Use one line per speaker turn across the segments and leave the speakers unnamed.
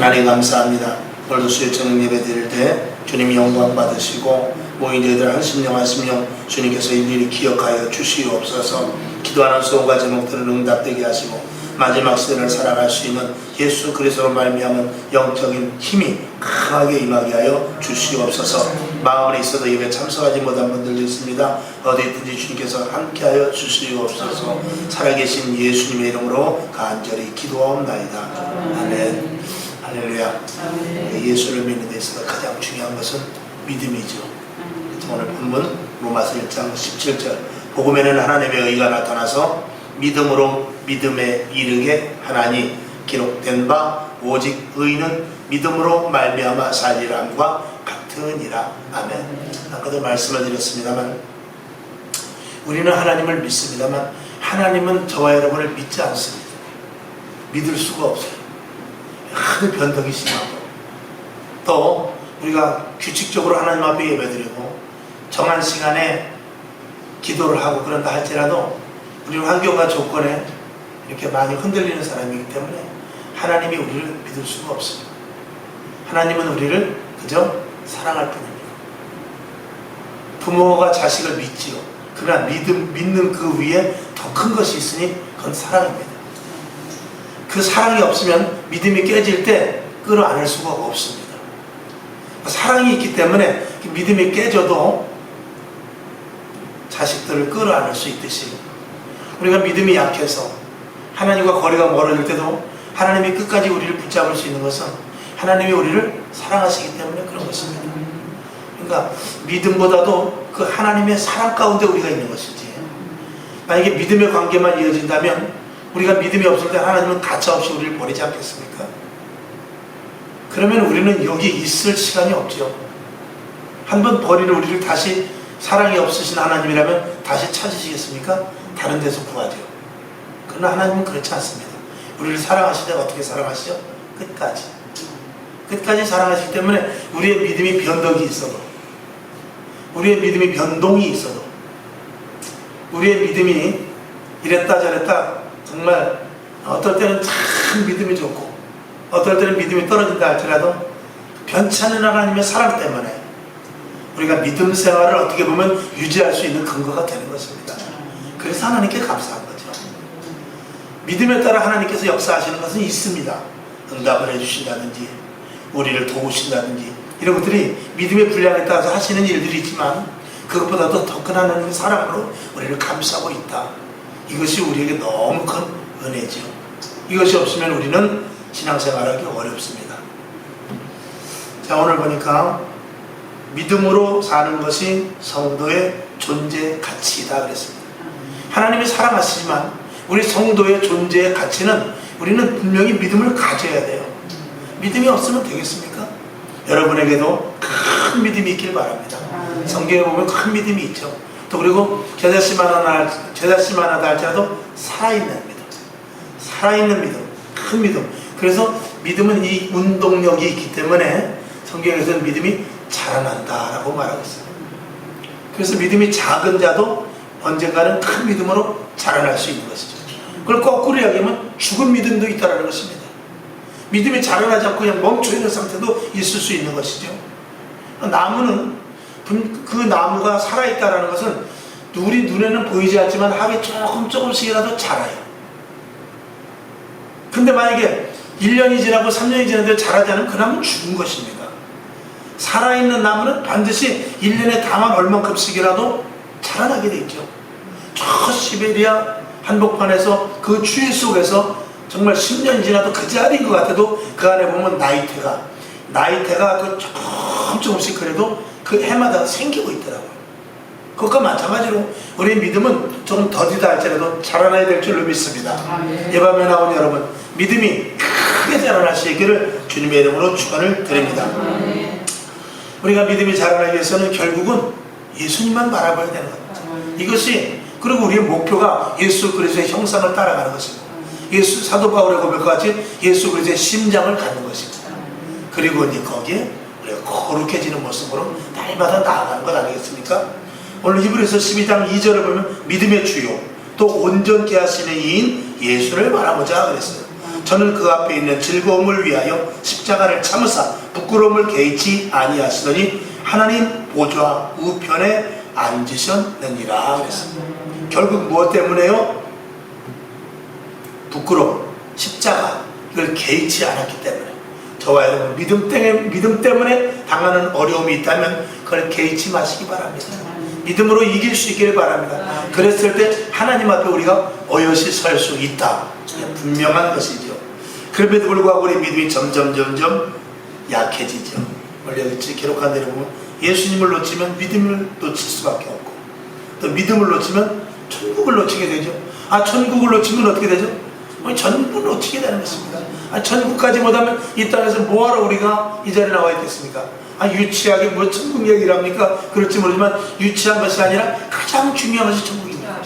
하나님 감사합니다. 오늘도 수요 저녁 예배 드릴 때 주님이 영광 받으시고 모인 저희들 한 심령 주님께서 일일이 기억하여 주시옵소서. 기도하는 수호가 제목들을 응답되게 하시고 마지막 시대를 살아갈 수 있는 예수 그리스도로 말미암은 영적인 힘이 강하게 임하게 하여 주시옵소서. 마음에 있어도 예배 참석하지 못한 분들도 있습니다. 어디든지 주님께서 함께하여 주시옵소서. 살아계신 예수님의 이름으로 간절히 기도하옵나이다. 아멘. 할렐루야. 예수를 믿는 데 있어서 가장 중요한 것은 믿음이죠. 오늘 본문 로마서 1장 17절 복음에는 하나님의 의가 나타나서 믿음으로 믿음에 이르게 하나니 기록된 바 오직 의는 믿음으로 말미암아 살리람과 같으니라. 아멘. 아까도 말씀을 드렸습니다만 우리는 하나님을 믿습니다만 하나님은 저와 여러분을 믿지 않습니다. 믿을 수가 없어요. 하도 변덕이 심하고 또 우리가 규칙적으로 하나님 앞에 예배드리고 정한 시간에 기도를 하고 그런다 할지라도 우리는 환경과 조건에 이렇게 많이 흔들리는 사람이기 때문에 하나님이 우리를 믿을 수가 없습니다. 하나님은 우리를 그저 사랑할 뿐입니다. 부모가 자식을 믿지요. 그러나 믿는 그 위에 더 큰 것이 있으니 그건 사랑입니다. 그 사랑이 없으면 믿음이 깨질 때 끌어안을 수가 없습니다. 사랑이 있기 때문에 믿음이 깨져도 자식들을 끌어안을 수 있듯이 우리가 믿음이 약해서 하나님과 거리가 멀어질 때도 하나님이 끝까지 우리를 붙잡을 수 있는 것은 하나님이 우리를 사랑하시기 때문에 그런 것입니다. 그러니까 믿음보다도 그 하나님의 사랑 가운데 우리가 있는 것이지, 만약에 믿음의 관계만 이어진다면 우리가 믿음이 없을 때 하나님은 가차없이 우리를 버리지 않겠습니까? 그러면 우리는 여기 있을 시간이 없죠. 한번 버리는 우리를 다시 사랑이 없으신 하나님이라면 다시 찾으시겠습니까? 다른 데서 구하죠. 그러나 하나님은 그렇지 않습니다. 우리를 사랑하시되 어떻게 사랑하시죠? 끝까지 사랑하시기 때문에 우리의 믿음이 변덕이 있어도, 우리의 믿음이 변동이 있어도, 우리의 믿음이 이랬다 저랬다 정말 어떨 때는 참 믿음이 좋고 어떨 때는 믿음이 떨어진다 할지라도 변치 않는 하나님의 사랑 때문에 우리가 믿음 생활을 어떻게 보면 유지할 수 있는 근거가 되는 것입니다. 그래서 하나님께 감사한 거죠. 믿음에 따라 하나님께서 역사하시는 것은 있습니다. 응답을 해주신다든지 우리를 도우신다든지 이런 것들이 믿음의 분량에 따라서 하시는 일들이 있지만 그것보다도 더 큰 하나님의 사랑으로 우리를 감싸고 있다. 이것이 우리에게 너무 큰 은혜죠. 이것이 없으면 우리는 신앙생활하기 어렵습니다. 자, 오늘 보니까 믿음으로 사는 것이 성도의 존재 가치이다 그랬습니다. 하나님이 사랑하시지만 우리 성도의 존재의 가치는 우리는 분명히 믿음을 가져야 돼요. 믿음이 없으면 되겠습니까? 여러분에게도 큰 믿음이 있길 바랍니다. 성경에 보면 큰 믿음이 있죠. 또 그리고 죄다심하다 할지라도 살아있는 믿음, 살아있는 믿음, 큰 믿음. 그래서 믿음은 이 운동력이 있기 때문에 성경에서는 믿음이 자라난다라고 말하고 있어요. 그래서 믿음이 작은 자도 언젠가는 큰 믿음으로 자라날 수 있는 것이죠. 그걸 거꾸로 이야기하면 죽은 믿음도 있다는 것입니다. 믿음이 자라나지 않고 그냥 멈춰있는 상태도 있을 수 있는 것이죠. 나무는 그 나무가 살아있다는 것은 우리 눈에는 보이지 않지만 하루에 조금씩이라도 자라요. 근데 만약에 1년이 지나고 3년이 지났는데 자라지 않으면 그 나무는 죽은 것입니다. 살아있는 나무는 반드시 1년에 다만 얼만큼씩이라도 자라나게 돼 있죠. 저 시베리아 한복판에서 그 추위 속에서 정말 10년이 지나도 그 자리인 것 같아도 그 안에 보면 나이테가 그 조금씩 그래도 그 해마다 생기고 있더라고요. 그것과 마찬가지로 우리의 믿음은 조금 더디다 할지라도 자라나야 될 줄로 믿습니다. 이 밤에 나온 여러분, 믿음이 크게 자라나시기를 주님의 이름으로 축원을 드립니다. 우리가 믿음이 자라나기 위해서는 결국은 예수님만 바라봐야 되는 겁니다. 이것이, 그리고 우리의 목표가 예수 그리스도의 형상을 따라가는 것입니다. 예수, 사도 바울의 고백과 같이 예수 그리스도의 심장을 갖는 것입니다. 그리고 이제 거기에 우리가 거룩해지는 모습으로 날마다 나아가는 것 아니겠습니까? 오늘 히브리서 12장 2절을 보면 믿음의 주요 또 온전케 하시는 이인 예수를 바라보자 그랬어요. 저는 그 앞에 있는 즐거움을 위하여 십자가를 참으사 부끄러움을 개의치 아니하시더니 하나님 보좌 우편에 앉으셨느니라 그랬습니다. 결국 무엇 때문에요? 부끄러움, 십자가, 이걸 개의치 않았기 때문에. 저와 여러분 믿음 때문에 당하는 어려움이 있다면 그걸 개의치 마시기 바랍니다. 믿음으로 이길 수 있기를 바랍니다. 그랬을 때 하나님 앞에 우리가 어여시 설 수 있다, 분명한 것이죠. 그럼에도 불구하고 우리 믿음이 점점 약해지죠. 원래 기록한 대로 보면 예수님을 놓치면 믿음을 놓칠 수밖에 없고, 또 믿음을 놓치면 천국을 놓치게 되죠. 천국을 놓치면 어떻게 되죠? 전부 놓치게 되는 것입니다. 천국까지 못하면 이 땅에서 뭐하러 우리가 이 자리에 나와 있겠습니까? 유치하게 뭐 천국 얘기랍니까? 그럴지 모르지만 유치한 것이 아니라 가장 중요한 것이 천국입니다.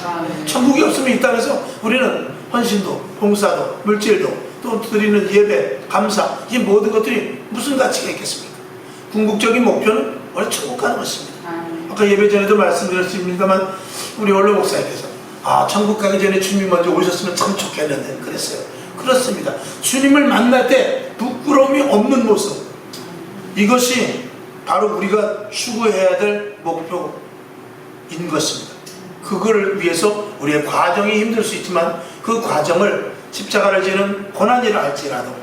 천국이 없으면 이 땅에서 우리는 헌신도, 봉사도, 물질도, 또 드리는 예배, 감사, 이 모든 것들이 무슨 가치가 있겠습니까? 궁극적인 목표는 원래 천국 가는 것입니다. 아까 예배 전에도 말씀드렸습니다만 우리 원로 목사님께서 천국 가기 전에 주님 먼저 오셨으면 참 좋겠는데 그랬어요. 그렇습니다. 주님을 만날 때 부끄러움이 없는 모습, 이것이 바로 우리가 추구해야 될 목표인 것입니다. 그걸 위해서 우리의 과정이 힘들 수 있지만 그 과정을 십자가를 지는 고난이라 할지라도,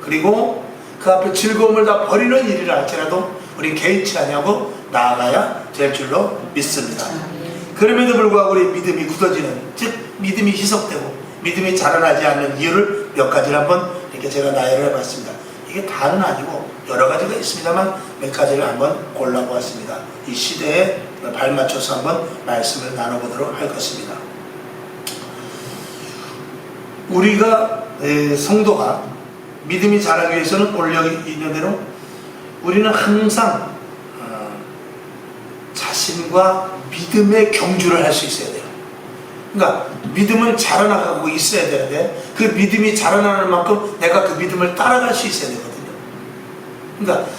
그리고 그 앞에 즐거움을 다 버리는 일이라 할지라도 우리 개의치 아니하고 나아가야 될 줄로 믿습니다. 그럼에도 불구하고 우리 믿음이 굳어지는, 즉 믿음이 희석되고 믿음이 자라나지 않는 이유를 몇 가지를 한번 이렇게 제가 나열을 해봤습니다. 이게 다는 아니고 여러 가지가 있습니다만 몇 가지를 한번 골라보았습니다. 이 시대에 발맞춰서 한번 말씀을 나눠보도록 할 것입니다. 우리가 성도가 믿음이 자라기 위해서는 오늘 여기 있는 대로 우리는 항상 자신과 믿음의 경주를 할 수 있어야 돼요. 그러니까 믿음은 자라나가고 있어야 되는데 그 믿음이 자라나는 만큼 내가 그 믿음을 따라갈 수 있어야 되거든요. 그러니까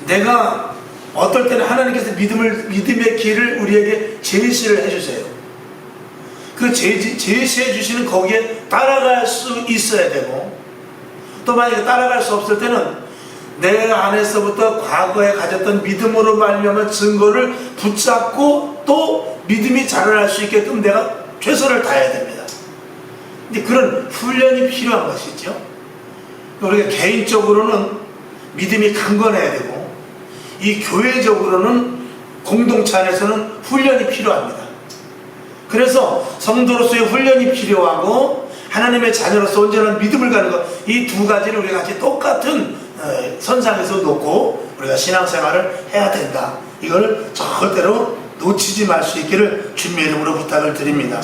내가 어떨 때는 하나님께서 믿음의 길을 우리에게 제시를 해주세요. 그 제시해 주시는 거기에 따라갈 수 있어야 되고, 또 만약에 따라갈 수 없을 때는 내 안에서부터 과거에 가졌던 믿음으로 말미암은 증거를 붙잡고 또 믿음이 자라날 수 있게끔 내가 최선을 다해야 됩니다. 근데 그런 훈련이 필요한 것이죠. 우리가 개인적으로는 믿음이 강건해야 되고, 이 교회적으로는 공동체 안에서는 훈련이 필요합니다. 그래서 성도로서의 훈련이 필요하고 하나님의 자녀로서 온전한 믿음을 가는 것, 이 두 가지를 우리가 같이 똑같은 선상에서 놓고 우리가 신앙생활을 해야 된다. 이걸 절대로 놓치지 말 수 있기를 주님의 이름으로 부탁을 드립니다.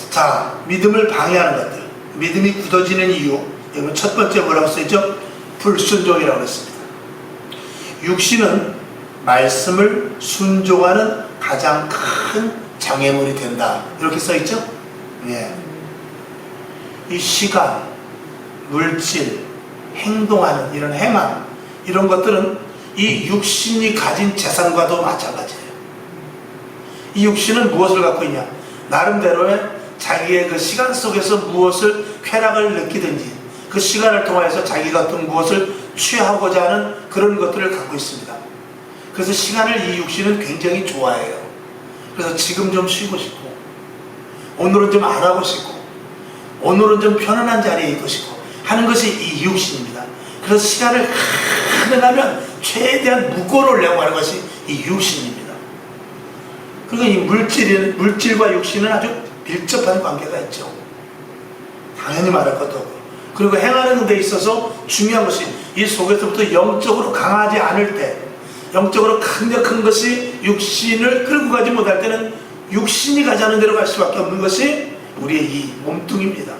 자, 믿음을 방해하는 것들, 믿음이 굳어지는 이유, 여러분 첫 번째 뭐라고 써있죠? 불순종이라고 했습니다. 육신은 말씀을 순종하는 가장 큰 장애물이 된다, 이렇게 써있죠? 예. 이 시간, 물질, 행동하는 이런 행함, 이런 것들은 이 육신이 가진 재산과도 마찬가지예요. 이 육신은 무엇을 갖고 있냐? 나름대로의 자기의 그 시간 속에서 무엇을 쾌락을 느끼든지 그 시간을 통해서 자기가 어떤 무엇을 취하고자 하는 그런 것들을 갖고 있습니다. 그래서 시간을 이 육신은 굉장히 좋아해요. 그래서 지금 좀 쉬고 싶고, 오늘은 좀 안 하고 싶고, 오늘은 좀 편안한 자리에 있고 싶고 하는 것이 이 육신입니다. 그래서 시간을 가능하면 최대한 묶어놓으려고 하는 것이 이 육신입니다. 그리고 이 물질과 육신은 아주 밀접한 관계가 있죠. 당연히 말할 것도 없고. 그리고 행하는 데 있어서 중요한 것이 이 속에서부터 영적으로 강하지 않을 때, 영적으로 강력한 것이 육신을 끌고 가지 못할 때는 육신이 가자는 대로 갈 수밖에 없는 것이 우리의 이 몸뚱입니다.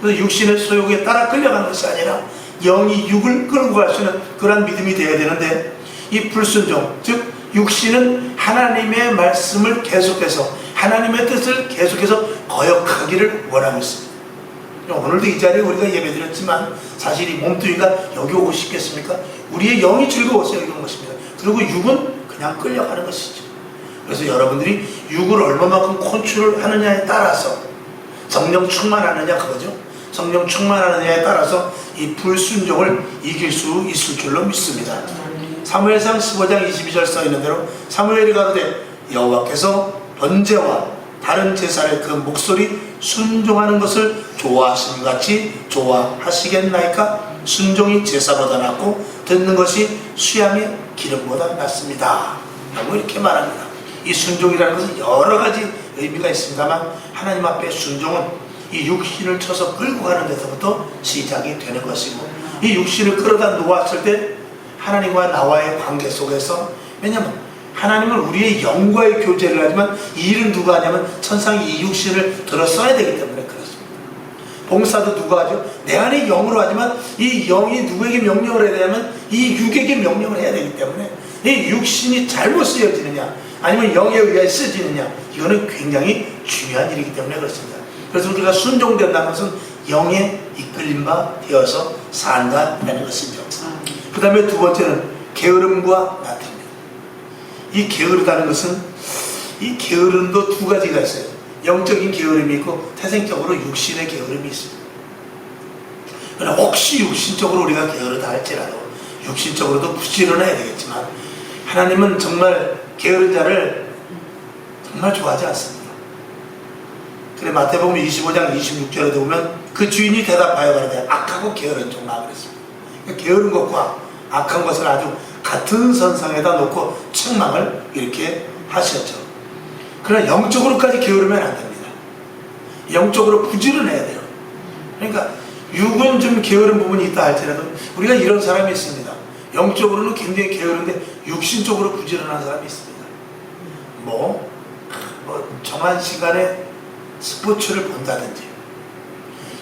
그래서 육신의 소욕에 따라 끌려가는 것이 아니라 영이 육을 끌고 갈 수 있는 그러한 믿음이 되어야 되는데, 이 불순종, 즉 육신은 하나님의 말씀을 계속해서, 하나님의 뜻을 계속해서 거역하기를 원하고 있습니다. 오늘도 이 자리에 우리가 예배드렸지만 사실 이 몸뚱이가 여기 오고 싶겠습니까? 우리의 영이 즐거워서 여기 온 것입니다. 그리고 육은 그냥 끌려가는 것이죠. 그래서 여러분들이 육을 얼마만큼 컨트롤 하느냐에 따라서 성령 충만하느냐 그거죠. 성령 충만하느냐에 따라서 이 불순종을 이길 수 있을 줄로 믿습니다. 사무엘상 15장 22절 써있는 대로 사무엘이 가로되 여호와께서 번제와 다른 제사를 그 목소리 순종하는 것을 좋아하시는 같이 좋아하시겠나이까? 순종이 제사보다 낫고 듣는 것이 수양의 기름보다 낫습니다 라고 이렇게 말합니다. 이 순종이라는 것은 여러 가지 의미가 있습니다만 하나님 앞에 순종은 이 육신을 쳐서 끌고 가는 데서부터 시작이 되는 것이고, 이 육신을 끌어다 놓았을 때 하나님과 나와의 관계 속에서, 왜냐하면 하나님은 우리의 영과의 교제를 하지만 이 일은 누가 하냐면 천상이 이 육신을 들어 써야 되기 때문에 그렇습니다. 봉사도 누가 하죠? 내 안에 영으로 하지만 이 영이 누구에게 명령을 해야 되냐면 이 육에게 명령을 해야 되기 때문에 이 육신이 잘못 쓰여지느냐 아니면 영에 의해 쓰여지느냐, 이거는 굉장히 중요한 일이기 때문에 그렇습니다. 그래서 우리가 순종된다는 것은 영에 이끌림 바 되어서 산다는 것이죠. 그 다음에 두 번째는 게으름과 나태입니다. 이 게으르다는 것은, 이 게으름도 두 가지가 있어요. 영적인 게으름이 있고 태생적으로 육신의 게으름이 있습니다. 그러나 혹시 육신적으로 우리가 게으르다 할지라도 육신적으로도 부지런해야 되겠지만 하나님은 정말 게으른 자를 정말 좋아하지 않습니다. 그래 마태복음 25장 26절에 보면 그 주인이 대답하여 가로되 악하고 게으른 종아 그랬습니다. 그러니까 게으른 것과 악한 것을 아주 같은 선상에다 놓고 책망을 이렇게 하셨죠. 그러나 영적으로까지 게으르면 안 됩니다. 영적으로 부지런해야 돼요. 그러니까 육은 좀 게으른 부분이 있다 할지라도 우리가 이런 사람이 있습니다. 영적으로는 굉장히 게으른데 육신적으로 부지런한 사람이 있습니다. 뭐 정한 시간에 스포츠를 본다든지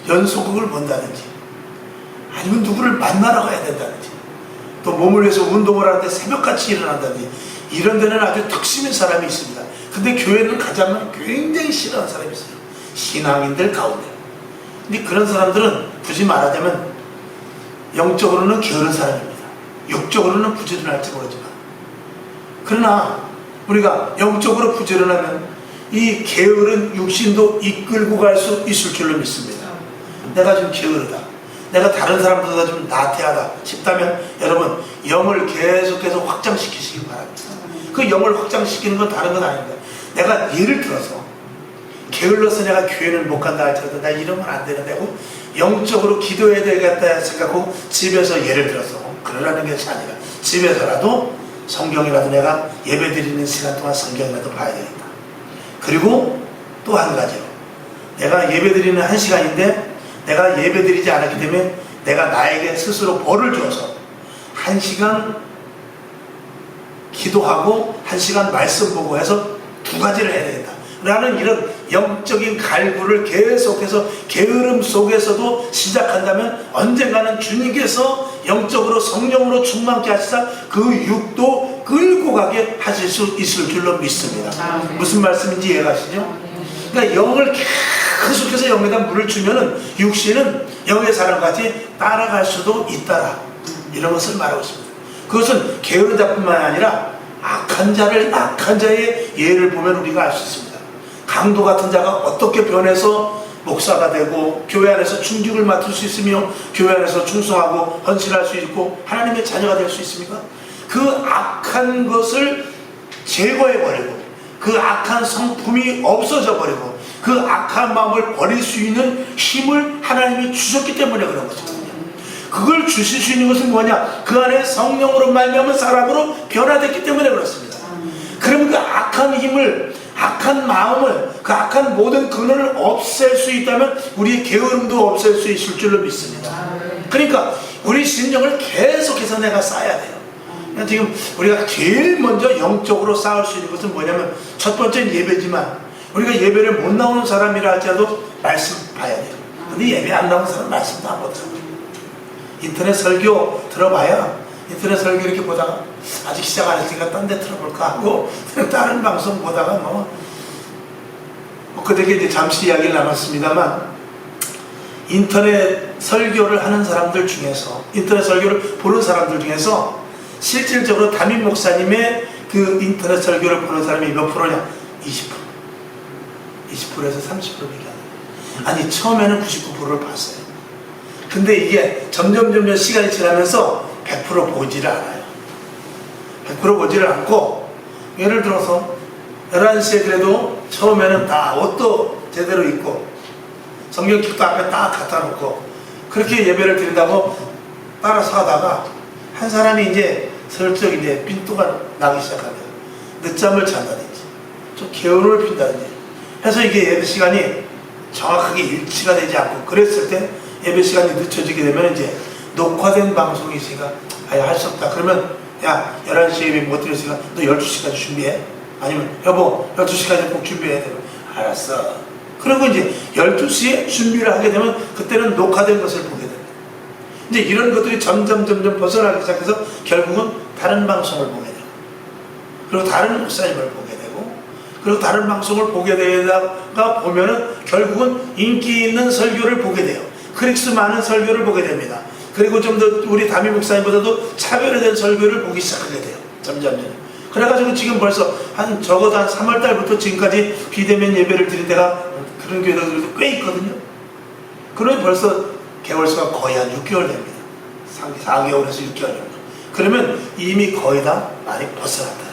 연소극을 본다든지 아니면 누구를 만나러 가야 된다든지 또 몸을 위해서 운동을 하는데 새벽같이 일어난다든지 이런 데는 아주 득심인 사람이 있습니다. 근데 교회는 가자면 굉장히 싫어하는 사람이 있어요. 신앙인들 가운데. 근데 그런 사람들은 굳이 말하자면 영적으로는 게으른 사람입니다. 육적으로는 부지런할지 모르지만, 그러나 우리가 영적으로 부지런하면 이 게으른 육신도 이끌고 갈 수 있을 줄로 믿습니다. 내가 좀 게으르다, 내가 다른 사람보다 좀 나태하다 싶다면 여러분 영을 계속해서 확장시키시기 바랍니다. 그 영을 확장시키는 건 다른 건 아닙니다. 내가 예를 들어서 게을러서 내가 교회를 못 간다 할지라도 나 이러면 안 되는데 하고 영적으로 기도해야 되겠다 생각하고 집에서 예를 들어서 그러라는 것이 아니라 집에서라도 성경이라도 내가 예배 드리는 시간 동안 성경이라도 봐야 되겠다. 그리고 또 한 가지로 내가 예배 드리는 한 시간인데 내가 예배 드리지 않았기 때문에 내가 나에게 스스로 벌을 줘서 한 시간 기도하고 한 시간 말씀 보고 해서 두 가지를 해야 되겠다 라는 이런 영적인 갈구를 계속해서 게으름 속에서도 시작한다면 언젠가는 주님께서 영적으로 성령으로 충만케 하시사 그 육도 끌고 가게 하실 수 있을 줄로 믿습니다. 무슨 말씀인지 이해가시죠? 그러니까 영을 계속해서 영에다 물을 주면은 육신은 영의 사람같이 따라갈 수도 있다라, 이런 것을 말하고 있습니다. 그것은 게으른 자뿐만 아니라 악한 자의 예를 보면 우리가 알 수 있습니다. 강도 같은 자가 어떻게 변해서 목사가 되고 교회 안에서 충직을 맡을 수 있으며 교회 안에서 충성하고 헌신할 수 있고 하나님의 자녀가 될 수 있습니까? 그 악한 것을 제거해버리고 그 악한 성품이 없어져 버리고 그 악한 마음을 버릴 수 있는 힘을 하나님이 주셨기 때문에 그런 것이거든요. 그걸 주실 수 있는 것은 뭐냐? 그 안에 성령으로 말미암은 사람으로 변화됐기 때문에 그렇습니다. 그러면 그 악한 힘을, 악한 마음을, 그 악한 모든 근원을 없앨 수 있다면 우리의 게으름도 없앨 수 있을 줄로 믿습니다. 그러니까 우리 심령을 계속해서 내가 쌓아야 돼요. 지금 우리가 제일 먼저 영적으로 쌓을 수 있는 것은 뭐냐면 첫 번째는 예배지만 우리가 예배를 못 나오는 사람이라 할지라도 말씀 봐야 돼요. 근데 예배 안 나오는 사람은 말씀도 안 보더라고요. 인터넷 설교 들어봐야 인터넷 설교 이렇게 보다가 아직 시작 안 했으니까 딴 데 들어볼까 하고 다른 방송 보다가 그되게 이제 잠시 이야기를 나눴습니다만 인터넷 설교를 하는 사람들 중에서 인터넷 설교를 보는 사람들 중에서 실질적으로 담임 목사님의 그 인터넷 설교를 보는 사람이 몇 프로냐? 20%에서 30%밖에 안 돼요. 아니 처음에는 99%를 봤어요. 근데 이게 점점 시간이 지나면서 100% 보지를 않아요. 100% 보지를 않고, 예를 들어서 11시에 그래도 처음에는 다 옷도 제대로 입고 성경책도 앞에 딱 갖다 놓고 그렇게 예배를 드린다고 따라서 하다가 한 사람이 이제 슬쩍 이제 빈도가 나기 시작합니다. 늦잠을 잔다든지 좀 개운을 핀다든지 해서 이게 예배 시간이 정확하게 일치가 되지 않고 그랬을 때 예배 시간이 늦춰지게 되면 이제 녹화된 방송이 있으니까 할 수 없다. 그러면 야 11시에 예배 못 드렸으니까 너 12시까지 준비해. 아니면 여보 12시까지 꼭 준비해야 돼. 알았어. 그리고 이제 12시에 준비를 하게 되면 그때는 녹화된 것을 보게 됩니다. 이제 이런 것들이 점점 벗어나기 시작해서 결국은 다른 방송을 보게 되고 그리고 다른 목사님을 보게 되고 그리고 다른 방송을 보게 되다가 보면은 결국은 인기 있는 설교를 보게 돼요. 클릭수 많은 설교를 보게 됩니다. 그리고 좀 더 우리 담임 목사님보다도 차별화된 설교를 보기 시작하게 돼요. 점점. 그래가지고 지금 벌써 적어도 한 3월달부터 지금까지 비대면 예배를 드린 데가 그런 교회들도 꽤 있거든요. 그러면 벌써 개월수가 거의 한 6개월 됩니다. 4개월에서 6개월 정도. 그러면 이미 거의 다 많이 벗어났다.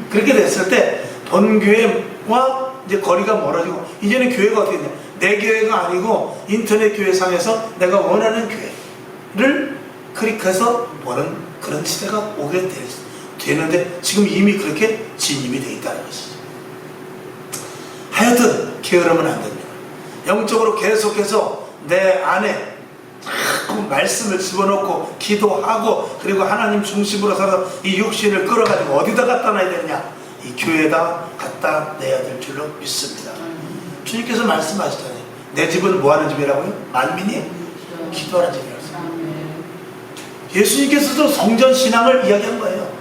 그렇게 됐을 때 본교회와 이제 거리가 멀어지고 이제는 교회가 어떻게 되냐. 내 교회가 아니고 인터넷 교회상에서 내가 원하는 교회를 클릭해서 보는 그런 시대가 오게 되는데 지금 이미 그렇게 진입이 되어 있다는 것이죠. 하여튼 게으르면 안 됩니다. 영적으로 계속해서 내 안에 자꾸 말씀을 집어넣고 기도하고 그리고 하나님 중심으로 살아서 이 육신을 끌어가지고 어디다 갖다 놔야 되느냐, 이 교회에다 갖다 내야 될 줄로 믿습니다. 주님께서 말씀하시잖아요. 내 집은 뭐하는 집이라고요? 만민이 기도하는 집이라고. 예수님께서도 성전 신앙을 이야기한 거예요.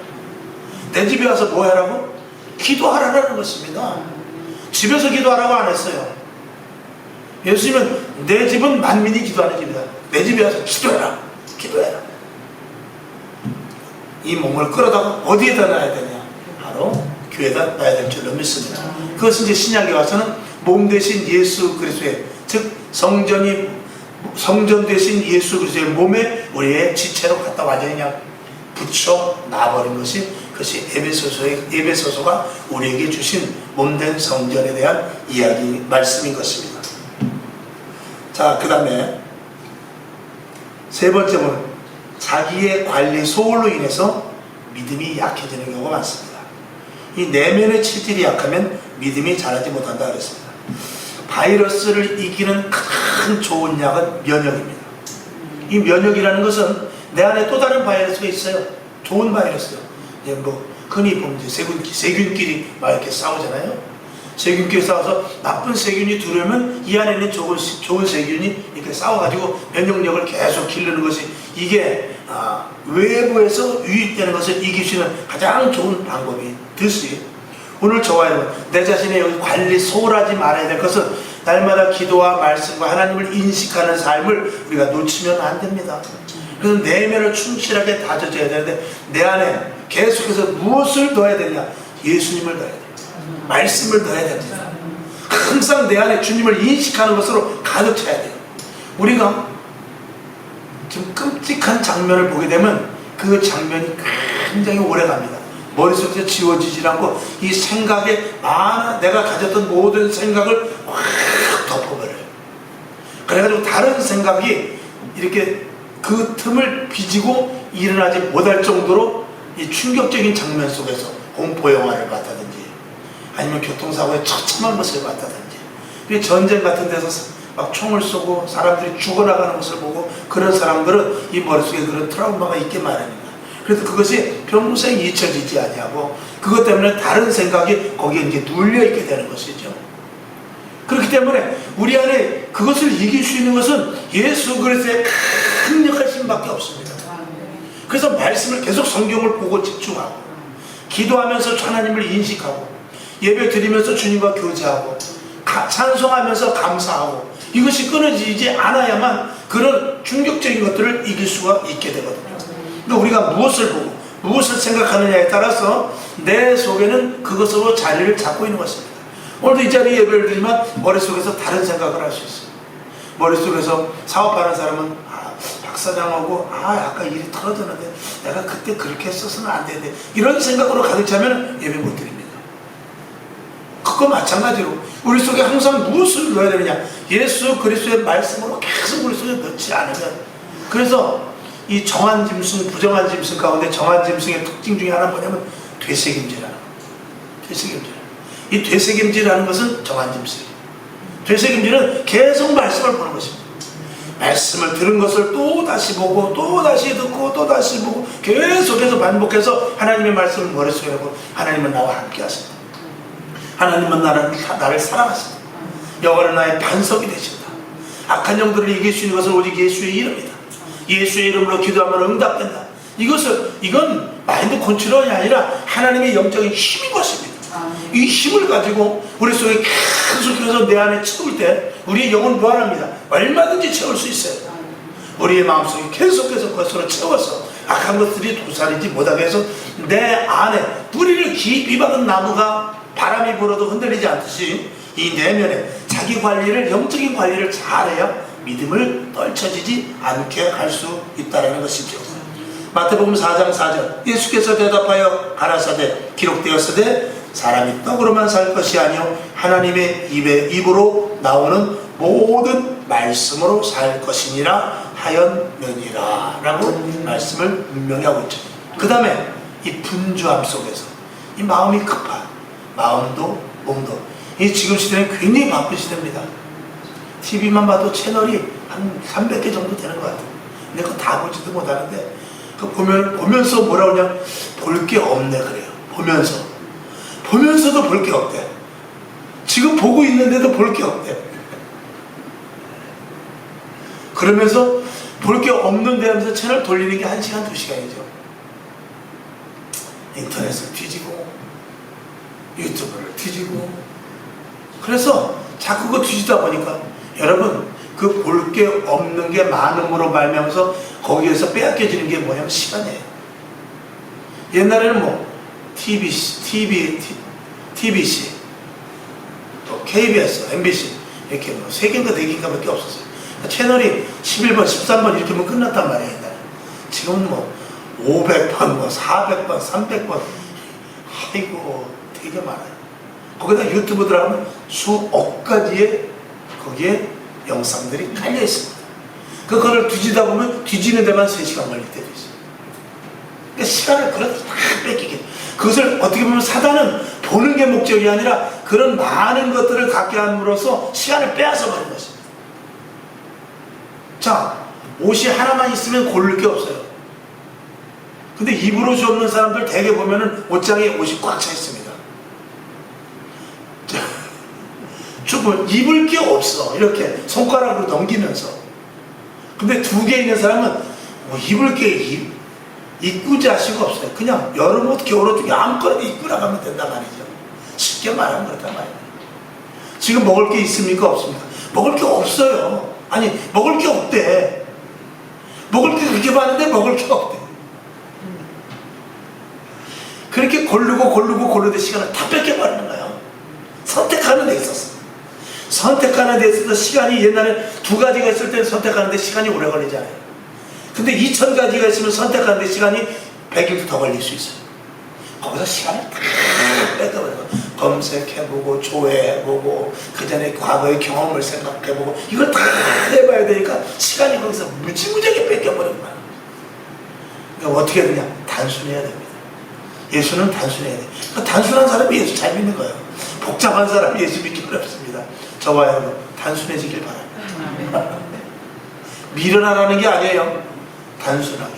내 집에 와서 뭐 하라고? 기도하라는 것입니다. 집에서 기도하라고 안 했어요. 예수님은 내 집은 만민이 기도하는 집이다. 내 집에 와서 기도해라. 기도해라. 이 몸을 끌어다가 어디에다 놔야 되냐? 바로 교회에다 놔야 될 줄로 믿습니다. 그것은 이제 신약에 와서는 몸 대신 예수 그리스도의, 즉 성전 대신 예수 그리스도의 몸에 우리의 지체로 갖다 완전히 그냥 붙여 놔버린 것이, 그것이 에베소서가 우리에게 주신 몸된 성전에 대한 이야기 말씀인 것입니다. 자, 그 다음에 세 번째는 자기의 관리 소홀로 인해서 믿음이 약해지는 경우가 많습니다. 이 내면의 체질이 약하면 믿음이 자라지 못한다 그랬습니다. 바이러스를 이기는 가장 좋은 약은 면역입니다. 이 면역이라는 것은 내 안에 또 다른 바이러스가 있어요. 좋은 바이러스요. 이제 흔히 보면 세균끼리 막 이렇게 싸우잖아요. 세균끼리 싸워서 나쁜 세균이 들어오면 이 안에 있는 좋은 세균이 이렇게 싸워가지고 면역력을 계속 기르는 것이, 이게 외부에서 유입되는 것을 이길 수 있는 가장 좋은 방법이 듯이, 오늘 저와 여러분 내 자신의 여기 관리 소홀하지 말아야 될 것은 날마다 기도와 말씀과 하나님을 인식하는 삶을 우리가 놓치면 안 됩니다. 그래서 내면을 충실하게 다져줘야 되는데 내 안에 계속해서 무엇을 넣어야 되냐? 예수님을 넣어야 됩니다. 말씀을 넣어야 됩니다. 항상 내 안에 주님을 인식하는 것으로 가득 차야 돼요. 우리가 좀 끔찍한 장면을 보게 되면 그 장면이 굉장히 오래 갑니다. 머릿속에서 지워지질 않고 이 생각에 내가 가졌던 모든 생각을 확 덮어버려요. 그래가지고 다른 생각이 이렇게 그 틈을 비지고 일어나지 못할 정도로 이 충격적인 장면 속에서 공포영화를 봤다든지 아니면 교통사고에 처참한 것을 봤다든지 전쟁 같은 데서 막 총을 쏘고 사람들이 죽어나가는 것을 보고 그런 사람들은 이 머릿속에 그런 트라우마가 있게 마련입니다. 그래서 그것이 평생 잊혀지지 아니하고 그것 때문에 다른 생각이 거기에 이제 눌려있게 되는 것이죠. 그렇기 때문에 우리 안에 그것을 이길 수 있는 것은 예수 그리스도의 강력하신 밖에 없습니다. 그래서 말씀을 계속 성경을 보고 집중하고 기도하면서 하나님을 인식하고 예배 드리면서 주님과 교제하고 찬송하면서 감사하고 이것이 끊어지지 않아야만 그런 충격적인 것들을 이길 수가 있게 되거든요. 그러니까 우리가 무엇을 보고 무엇을 생각하느냐에 따라서 내 속에는 그것으로 자리를 잡고 있는 것입니다. 오늘도 이 자리에 예배를 드리면 머릿속에서 다른 생각을 할 수 있어요. 머릿속에서 사업하는 사람은 박 사장하고 아까 일이 틀어졌는데 내가 그때 그렇게 했었으면 안 되는데 이런 생각으로 가득 차면 예배 못 드립니다. 그거 마찬가지로 우리 속에 항상 무엇을 넣어야 되느냐, 예수 그리스도의 말씀으로 계속 우리 속에 넣지 않으면, 그래서 이 정한 짐승, 부정한 짐승 가운데 정한 짐승의 특징 중에 하나는 뭐냐면 되새김질하는 거. 되새김질. 이 되새김질하는 것은 정한 짐승. 되새김질은 계속 말씀을 보는 것입니다. 말씀을 들은 것을 또 다시 보고 또 다시 듣고 또 다시 보고 계속해서 반복해서 하나님의 말씀을 머릿속에 하고, 하나님은 나와 함께 하신다. 하나님은 나를 사랑하신다. 여호와는 나의 반석이 되신다. 악한 영들을 이길 수 있는 것은 오직 예수의 이름이다. 예수의 이름으로 기도하면 응답된다. 이건 마인드 컨트롤이 아니라 하나님의 영적인 힘인 것입니다. 이 힘을 가지고 우리 속에 계속해서 내 안에 채울 때 우리의 영은 무한합니다. 얼마든지 채울 수 있어요. 우리의 마음속에 계속해서 그것으로 채워서 악한 것들이 도살이지 못하게 해서 내 안에 뿌리를 깊이 박은 나무가 바람이 불어도 흔들리지 않듯이 이 내면에 자기 관리를, 영적인 관리를 잘해야 믿음을 떨쳐지지 않게 할 수 있다는 것이죠. 마태복음 4장 4절, 예수께서 대답하여 가라사대 기록되었으되 사람이 떡으로만 살 것이 아니요 하나님의 입으로 나오는 모든 말씀으로 살 것이니라 하였느니라 라고 말씀을 분명히 하고 있죠. 그 다음에 이 분주함 속에서 이 마음이 급한 마음도 몸도, 이 지금 시대는 굉장히 바쁜 시대입니다. TV만 봐도 채널이 한 300개 정도 되는 것 같아요. 근데 그거 다 보지도 못하는데 그 보면서 뭐라 그러냐, 볼 게 없네 그래요. 보면서도 볼 게 없대. 지금 보고 있는데도 볼 게 없대. 그러면서 볼 게 없는데 하면서 채널 돌리는 게 1시간, 2시간이죠. 인터넷을 뒤지고 유튜브를 뒤지고, 그래서 자꾸 그거 뒤지다 보니까 여러분 그 볼 게 없는 게 많음으로 말미암아서 거기에서 빼앗겨지는 게 뭐냐면 시간이에요. 옛날에는 뭐 TBC, 또 KBS, MBC 이렇게 뭐 3개인가 4개인가 밖에 없었어요. 채널이 11번, 13번 이렇게 하면 끝났단 말이에요. 옛날에. 지금은 뭐 500번, 뭐 400번, 300번, 아이고 되게 많아요. 거기다 유튜브 들어가면 수억 가지의 거기에 영상들이 깔려 있습니다. 그거를 뒤지다 보면 뒤지는 데만 3시간 걸릴 때도 있어요. 그러니까 시간을 그렇게 다 뺏기게. 그것을 어떻게 보면 사단은 보는 게 목적이 아니라 그런 많은 것들을 갖게 함으로써 시간을 빼앗아 버린 것입니다. 자, 옷이 하나만 있으면 고를 게 없어요. 근데 입을 옷이 없는 사람들 대개 보면은 옷장에 옷이 꽉 차 있습니다. 조금 입을 게 없어. 이렇게 손가락으로 넘기면서. 근데 2개 있는 사람은 뭐 입을 게 입고 자시가 없어요. 그냥 여름옷, 겨울옷 중에 아무거나 입고 나가면 된단 말이죠. 쉽게 말하면 그렇단 말이에요. 지금 먹을 게 있습니까? 없습니까? 먹을 게 없어요. 아니, 먹을 게 없대. 먹을 게 그렇게 많은데 먹을 게 없대. 그렇게 고르되 시간을 다 뺏겨버리는 거예요. 선택하는 데 있었어. 선택하는 데 있어서 시간이, 옛날에 2가지가 있을 때는 선택하는 데 시간이 오래 걸리잖아요. 근데 2000가지가 있으면 선택하는 데 시간이 100일도 더 걸릴 수 있어요. 거기서 시간을 다 뺏겨버려요. 검색해보고 조회해보고 그 전에 과거의 경험을 생각해보고 이걸 다 해봐야 되니까 시간이 거기서 무지무지하게 뺏겨버린 거예요. 그러니까 어떻게 해야 되냐? 단순해야 됩니다. 예수는 단순해야 돼요. 그러니까 단순한 사람이 예수 잘 믿는 거예요. 복잡한 사람이 예수 믿기 어렵습니다. 저와 여러분 단순해지길 바랍니다. 미련하라는 게 아니에요. 단순하게.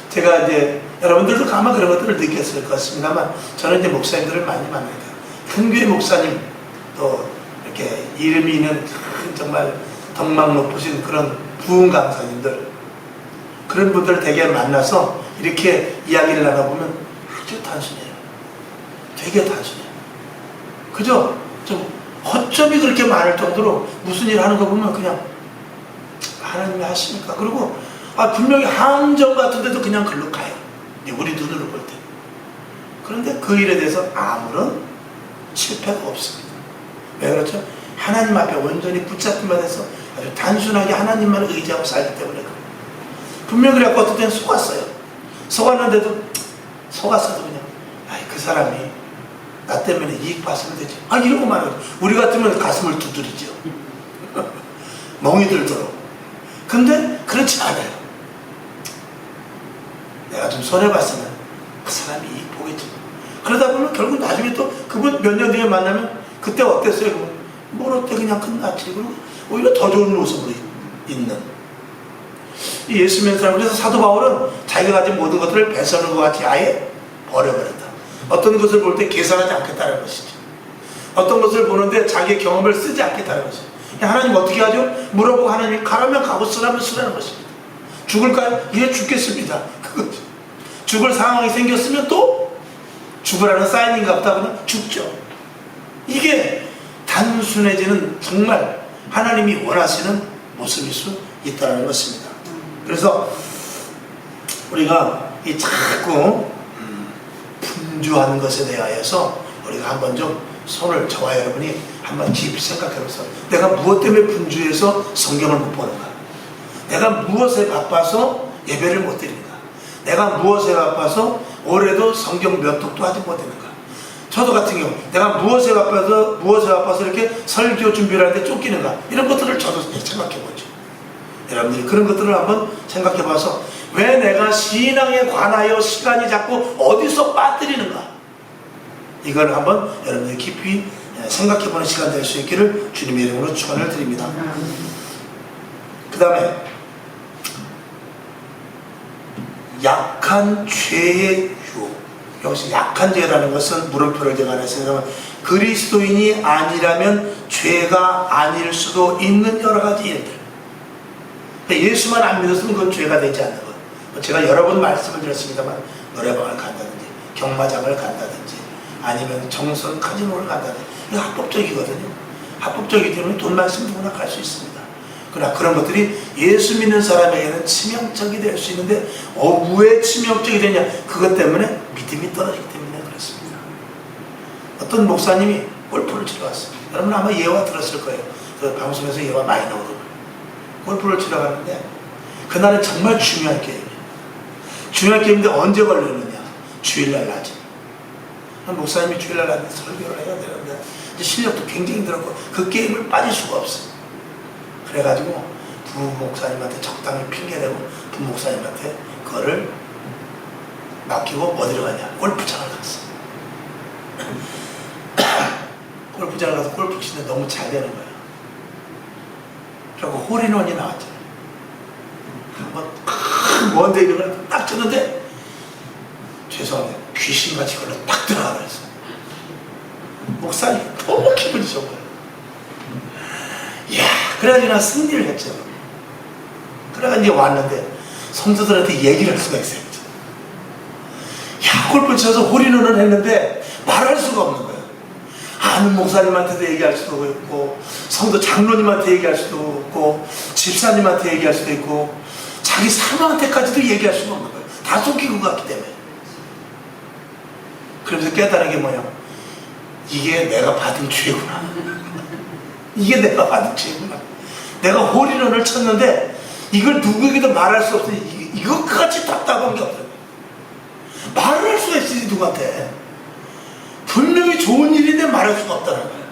제가 이제 여러분들도 아마 그런 것들을 느꼈을 것 같습니다만, 저는 이제 목사님들을 많이 만나요. 큰 교회 목사님, 또 이렇게 이름이 있는 정말 덕망 높으신 그런 부흥 강사님들, 그런 분들을 되게 만나서 이렇게 이야기를 나눠보면 아주 단순해요. 되게 단순해요. 그죠? 좀 허점이 그렇게 많을 정도로 무슨 일 하는 거 보면 그냥 하나님이 하시니까. 그리고 분명히 함정 같은 데도 그냥 글로 가요. 우리 눈으로 볼 때. 그런데 그 일에 대해서 아무런 실패가 없습니다. 왜 그렇죠? 하나님 앞에 온전히 붙잡기만 해서 아주 단순하게 하나님만 의지하고 살기 때문에 그래요. 분명히 그래갖고 어떤 때는 속았어요. 속았어도 그냥 그 사람이 나 때문에 이익 봤으면 되지. 이러고 말하죠. 우리 같으면 가슴을 두드리죠. 멍이 들도록. 근데 그렇지 않아요. 내가 좀 손해봤으면 그 사람이 이익 보겠지. 그러다 보면 결국 나중에 또 그분 몇 년 뒤에 만나면 그때 어땠어요? 그러면 뭘 어때 그냥 끝났지. 그리고 오히려 더 좋은 모습으로 있는 이 예수 믿는 사람. 그래서 사도 바울은 자기가 가진 모든 것들을 배설한 것 같이 아예 버려버렸다. 어떤 것을 볼 때 계산하지 않겠다는 것이죠. 어떤 것을 보는데 자기의 경험을 쓰지 않겠다는 것이죠. 하나님 어떻게 하죠? 물어보고 하나님 가라면 가고 쓰라면 쓰라는 것입니다. 죽을까요? 예, 죽겠습니다. 그거죠. 죽을 상황이 생겼으면 또 죽으라는 사인인가 보다 그러면 죽죠. 이게 단순해지는 정말 하나님이 원하시는 모습일 수 있다는 것입니다. 그래서 우리가 이 자꾸 분주하는 것에 대하여서 우리가 한번 좀 손을 저와 여러분이 한번 깊이 생각해보세요. 내가 무엇 때문에 분주해서 성경을 못 보는가? 내가 무엇에 바빠서 예배를 못 드리는가? 내가 무엇에 바빠서 올해도 성경 몇 독도 하지 못했는가? 저도 같은 경우 내가 무엇에 바빠서 이렇게 설교 준비를 하는데 쫓기는가? 이런 것들을 저도 생각해보죠. 여러분들이 그런 것들을 한번 생각해봐서 왜 내가 신앙에 관하여 시간이 자꾸 어디서 빠뜨리는가? 이걸 한번 여러분들이 깊이 생각해보는 시간 될 수 있기를 주님의 이름으로 축원을 드립니다. 그 다음에 약한 죄의 유혹. 여기서 약한 죄라는 것은 물음표를 제가 했습니다만 그리스도인이 아니라면 죄가 아닐 수도 있는 여러 가지 일들. 예수만 안 믿었으면 그건 죄가 되지 않는 것. 제가 여러 번 말씀을 드렸습니다만 노래방을 간다든지 경마장을 간다든지 아니면 정선 카지노를 간다든지 이거 합법적이거든요. 합법적이기 때문에 돈만 쓰면 누구나 갈 수 있습니다. 그러나 그런 것들이 예수 믿는 사람에게는 치명적이 될 수 있는데 왜 치명적이 되냐? 그것 때문에 믿음이 떨어지기 때문에 그렇습니다. 어떤 목사님이 골프를 치러 왔어요. 여러분 아마 예화 들었을 거예요. 그 방송에서 예화 많이 나오거든요. 골프를 치러 갔는데 그날은 정말 중요한 게임이에요. 중요한 게임인데 언제 걸렸느냐? 주일날 낮에. 목사님이 주일날 낮에 설교를 해야 되는데 이제 실력도 굉장히 들었고 그 게임을 빠질 수가 없어요. 그래가지고 부목사님한테 적당히 핑계대고 부목사님한테 그거를 맡기고 어디로 가냐? 골프장을 갔어. 골프장을 가서 골프 치는데 너무 잘 되는 거야. 그리고 홀인원이 나왔잖아요. 한번 먼데 이런 걸 딱 쳤는데 죄송합니다. 귀신같이 걸려 딱 들어가 버렸어. 목사님 너무 기분이 좋은 거예요. 이야, 그래가지고 난 승리를 했죠. 그래가지고 이제 왔는데 성도들한테 얘기를 할 수가 있어요. 야, 골프 쳐서 홀인원을 했는데 말할 수가 없는 거예요. 아는 목사님한테도 얘기할 수도 있고 성도 장로님한테 얘기할 수도 있고 집사님한테 얘기할 수도 있고 자기 사모한테까지도 얘기할 수가 없는 거예요. 다 속이고 갔기 때문에. 그러면서 깨달은 게 뭐냐? 이게 내가 받은 죄구나. 이게 내가 받은 죄구나. 내가 홀인원을 쳤는데 이걸 누구에게도 말할 수 없으니 이것까지 답답한 게 없어요. 말을 할 수가 있지 누구한테. 분명히 좋은 일인데 말할 수가 없다는 거예요.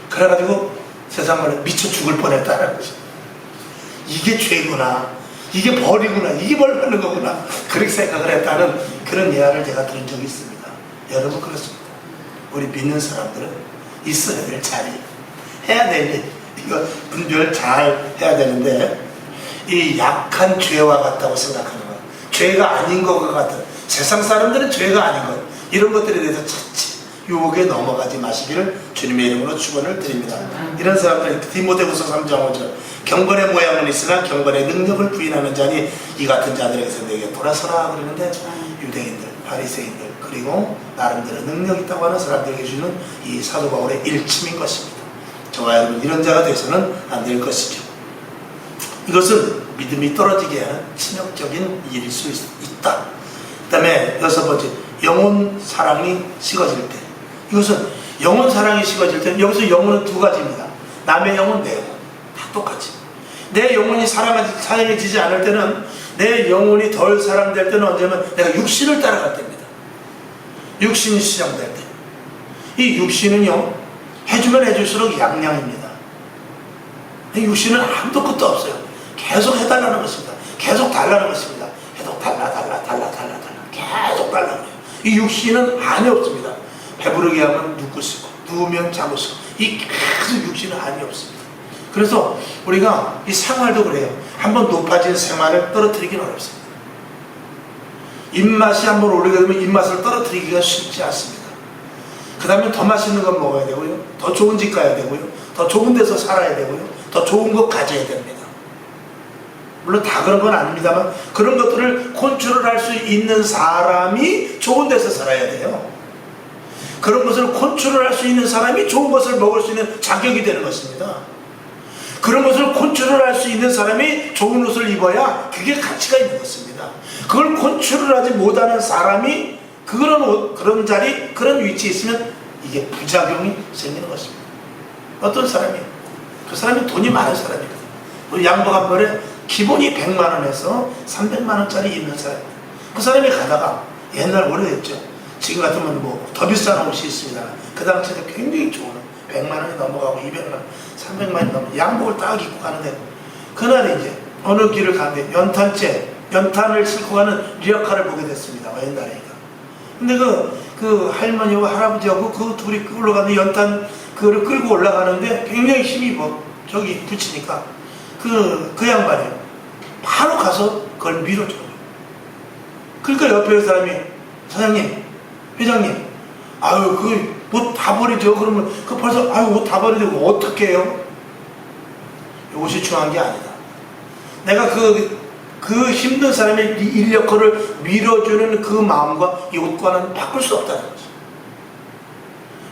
그래가지고 세상 말에 미쳐 죽을 뻔했다는 거죠. 이게 죄구나. 이게 벌이구나. 이게 벌 받는 거구나. 그렇게 생각을 했다는 그런 예화를 제가 들은 적이 있습니다. 여러분 그렇습니다. 우리 믿는 사람들은 있어야 될 자리, 해야 될 일, 이거 분별 잘 해야 되는데 이 약한 죄와 같다고 생각하는 거예요. 죄가 아닌 것과 같은 세상 사람들은 죄가 아닌 것 이런 것들에 대해서 차치 유혹에 넘어가지 마시기를 주님의 이름으로 축원을 드립니다. 이런 사람들 디모데후서 3장 5절 경건의 모양은 있으나 경건의 능력을 부인하는 자니 이 같은 자들에게서 내게 돌아서라 그러는데 유대인들, 바리새인들 그리고 나름대로 능력 있다고 하는 사람들에게 주는 이 사도 바울의 일침인 것입니다. 저와 여러분 이런 자가 되서는 안 될 것이죠. 이것은 믿음이 떨어지게 하는 치명적인 일일 수 있다. 그 다음에 여섯 번째 영혼 사랑이 식어질 때 이것은 영혼 사랑이 식어질 때는 여기서 영혼은 두 가지입니다. 남의 영혼, 내 영혼 다 똑같이. 내 영혼이 사랑해지지 않을 때는, 내 영혼이 덜 사랑될 때는 언제면 내가 육신을 따라갈 때입니다. 육신이 시작될 때. 이 육신은요, 해주면 해줄수록 양양입니다. 이 육신은 아무도 끝도 없어요. 계속 해달라는 것입니다. 계속 달라는 것입니다. 계속 달라 계속 달라는 거예요. 이 육신은 안이 없습니다. 배부르게 하면 눕고 쓰고, 누우면 자고 쓰고, 이 계속 육신은 안이 없습니다. 그래서 우리가 이 생활도 그래요. 한번 높아진 생활을 떨어뜨리기는 어렵습니다. 입맛이 한번 오르게 되면 입맛을 떨어뜨리기가 쉽지 않습니다. 그 다음에 더 맛있는 건 먹어야 되고요, 더 좋은 집 가야 되고요, 더 좋은 데서 살아야 되고요, 더 좋은 것 가져야 됩니다. 물론 다 그런 건 아닙니다만, 그런 것들을 컨트롤할 수 있는 사람이 좋은 데서 살아야 돼요. 그런 것을 컨트롤할 수 있는 사람이 좋은 것을 먹을 수 있는 자격이 되는 것입니다. 그런 것을 컨트롤할 수 있는 사람이 좋은 옷을 입어야 그게 가치가 있는 것입니다. 그걸 컨트롤하지 못하는 사람이 그런 옷, 그런 자리, 그런 위치에 있으면 이게 부작용이 생기는 것입니다. 어떤 사람이, 그 사람이 돈이 많은 사람이거든요. 우리 양복 한 벌에 기본이 100만 원에서 300만 원짜리 입는 사람입니다. 그 사람이 가다가, 옛날 오래됐죠. 지금 같으면 뭐 더 비싼 옷이 있습니다. 그 당시에도 굉장히 좋은 100만 원이 넘어가고 200만 원, 300만 원이 넘어가고 양복을 딱 입고 가는데, 그날 이제 어느 길을 가는데 연탄을 싣고 가는 리어카를 보게 됐습니다. 옛날에. 근데 그 할머니와 할아버지하고 그 둘이 올라가는 연탄 그거를 끌고 올라가는데 굉장히 힘이 저기 붙이니까 그 양반이 바로 가서 그걸 밀어줘요. 그러니까 옆에 있는 사람이, 사장님, 회장님, 아유, 옷 다 버리죠. 그러면 벌써, 아유, 옷 다 버리죠. 어떻게 해요? 이것이 중요한 게 아니다. 내가 그 힘든 사람의 인력거를 밀어주는 그 마음과 이 옷과는 바꿀 수 없다는 거죠.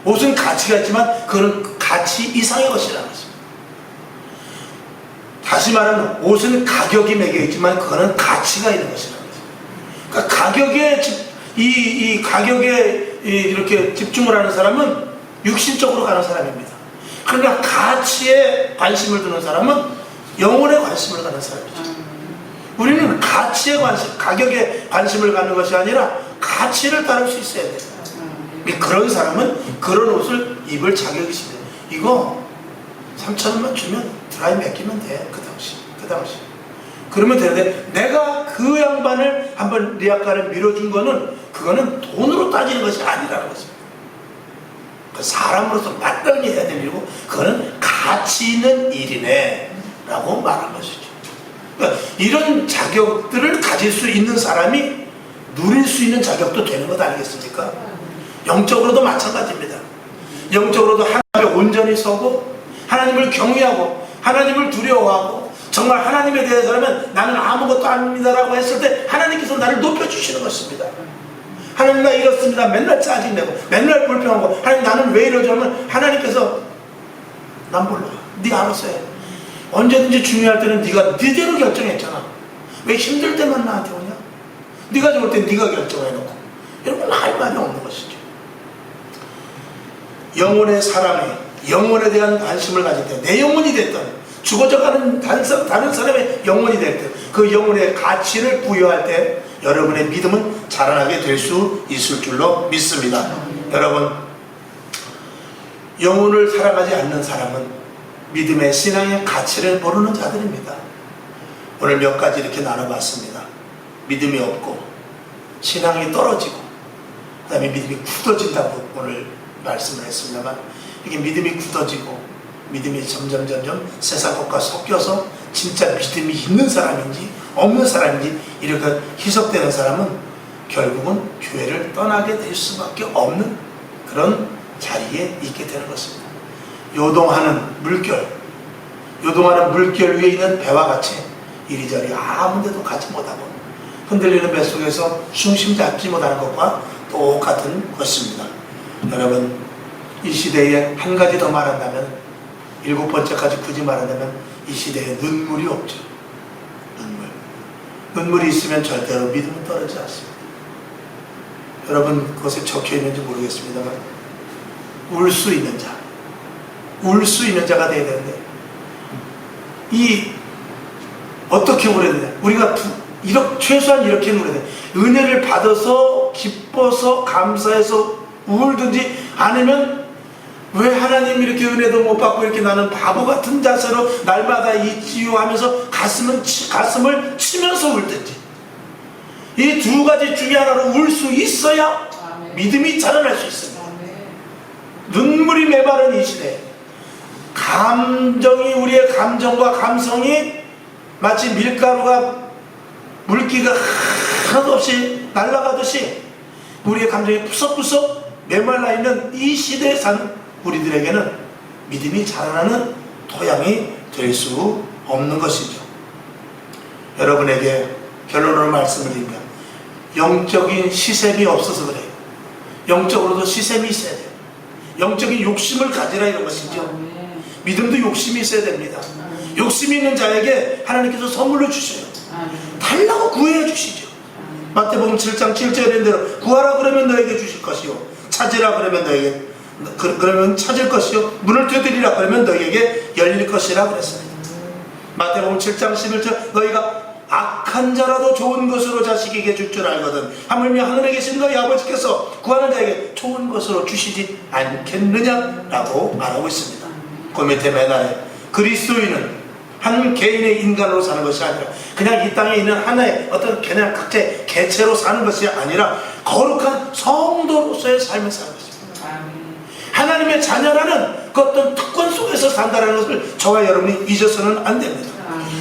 옷은 가치가 있지만 그건 가치 이상의 것이라는 것입니다. 다시 말하면 옷은 가격이 매겨 있지만 그거는 가치가 있는 것이라는 거죠. 그러니까 가격에 이렇게 집중을 하는 사람은 육신적으로 가는 사람입니다. 그러나 가치에 관심을 두는 사람은 영혼에 관심을 가는 사람이죠. 우리는 가치에 가격에 관심을 갖는 것이 아니라 가치를 따를 수 있어야 돼요. 그런 사람은 그런 옷을 입을 자격이 있습니다. 이거 3,000원만 주면 드라이 맡기면 돼. 그 당시. 그러면 되는데, 내가 그 양반을 한번 리아카를 밀어준 거는, 그거는 돈으로 따지는 것이 아니라는 것입니다. 그 사람으로서 마땅히 해야 될 일이고, 그거는 가치 있는 일이네 라고 말한 것이죠. 그러니까 이런 자격들을 가질 수 있는 사람이 누릴 수 있는 자격도 되는 것 아니겠습니까? 영적으로도 마찬가지입니다. 영적으로도 하나님에 온전히 서고, 하나님을 경외하고, 하나님을 두려워하고, 정말 하나님에 대해서라면 나는 아무것도 아닙니다라고 했을 때 하나님께서 나를 높여주시는 것입니다. 하나님 나 이렇습니다. 맨날 짜증내고 맨날 불평하고, 하나님 나는 왜 이러지 하면 하나님께서, 난 몰라, 네가 알아서 해. 언제든지 중요할 때는 네가 네대로 결정했잖아. 왜 힘들 때만 나한테 오냐? 네가 좋을 때 네가 결정해놓고. 이런 건 할 말이 없는 것이죠. 영혼의 사랑에, 영혼에 대한 관심을 가질 때, 내 영혼이 됐던, 죽어져가는 다른 사람의 영혼이 될 때, 그 영혼의 가치를 부여할 때 여러분의 믿음은 자라나게 될 수 있을 줄로 믿습니다. 여러분, 영혼을 사랑하지 않는 사람은 믿음의 신앙의 가치를 모르는 자들입니다. 오늘 몇 가지 이렇게 나눠봤습니다. 믿음이 없고 신앙이 떨어지고, 그 다음에 믿음이 굳어진다고 오늘 말씀을 했습니다만, 이게 믿음이 굳어지고 믿음이 점점 세상 것과 섞여서 진짜 믿음이 있는 사람인지 없는 사람인지 이렇게 희석되는 사람은 결국은 교회를 떠나게 될 수밖에 없는 그런 자리에 있게 되는 것입니다. 요동하는 물결 위에 있는 배와 같이 이리저리 아무 데도 가지 못하고 흔들리는 배 속에서 중심 잡지 못하는 것과 똑같은 것입니다. 여러분, 이 시대에 한 가지 더 말한다면, 7번째까지 굳이 말한다면, 이 시대에 눈물이 없죠. 눈물이 있으면 절대로 믿음은 떨어지지 않습니다. 여러분, 그것에 적혀 있는지 모르겠습니다만, 울 수 있는 자, 울 수 있는 자가 되어야 되는데, 어떻게 울어야 되냐? 우리가 최소한 이렇게 울어야 돼. 은혜를 받아서 기뻐서 감사해서 울든지, 아니면 왜 하나님 이렇게 은혜도 못 받고 이렇게 나는 바보 같은 자세로 날마다 있지요 하면서 가슴을 치면서 울든지, 이 두 가지 중에 하나로 울 수 있어야 믿음이 자라날 수 있습니다. 눈물이 메마른 이 시대에 우리의 감정과 감성이 마치 밀가루가 물기가 하나도 없이 날아가듯이 우리의 감정이 푸석푸석 메말라 있는 이 시대에 사는 우리들에게는 믿음이 자라나는 토양이 될 수 없는 것이죠. 여러분에게 결론으로 말씀을 드립니다. 영적인 시샘이 없어서 그래요. 영적으로도 시샘이 있어야 돼요. 영적인 욕심을 가지라 이런 것이죠. 믿음도 욕심이 있어야 됩니다. 욕심이 있는 자에게 하나님께서 선물로 주셔요. 달라고 구해 주시죠. 마태복음 7장 7절에 있는 대로 구하라 그러면 너에게 주실 것이요, 찾으라 그러면 그러면 찾을 것이요, 문을 두드리라 그러면 너에게 열릴 것이라 그랬습니다. 마태복음 7장 11절 너희가 악한 자라도 좋은 것으로 자식에게 줄 줄 알거든 하물며 하늘에 계신 너희 아버지께서 구하는 자에게 좋은 것으로 주시지 않겠느냐라고 말하고 있습니다. 그 밑에 맨날에 그리스도인은 한 개인의 인간으로 사는 것이 아니라 그냥 이 땅에 있는 하나의 어떤 그냥 각자의 개체로 사는 것이 아니라 거룩한 성도로서의 삶을 사는 것입니다. 하나님의 자녀라는 그 어떤 특권 속에서 산다는 것을 저와 여러분이 잊어서는 안 됩니다.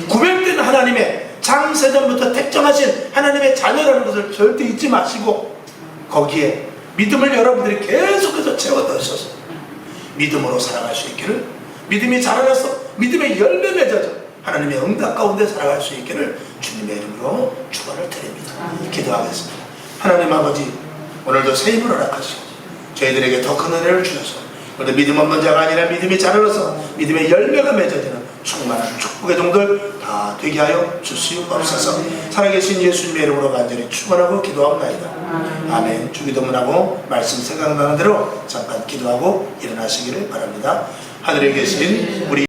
구별된 하나님의 창세전부터 택정하신 하나님의 자녀라는 것을 절대 잊지 마시고, 거기에 믿음을 여러분들이 계속해서 채워 넣으셔서 믿음으로 살아갈 수 있기를, 믿음이 자라나서 믿음의 열매 맺어져 하나님의 응답 가운데 살아갈 수 있기를 주님의 이름으로 축원을 드립니다. 기도하겠습니다. 하나님 아버지, 오늘도 새 힘을 허락하시고 저희들에게 더 큰 은혜를 주셔서 오늘 믿음 없는 자가 아니라 믿음이 자라나서 믿음의 열매가 맺어지는 충만한 축복의 종들 다 되게 하여 주시옵소서. 살아계신 예수님의 이름으로 간절히 축원하고 기도하옵나이다. 아멘. 주기도문하고 말씀 생각나는 대로 잠깐 기도하고 일어나시기를 바랍니다. 하늘에 계신 우리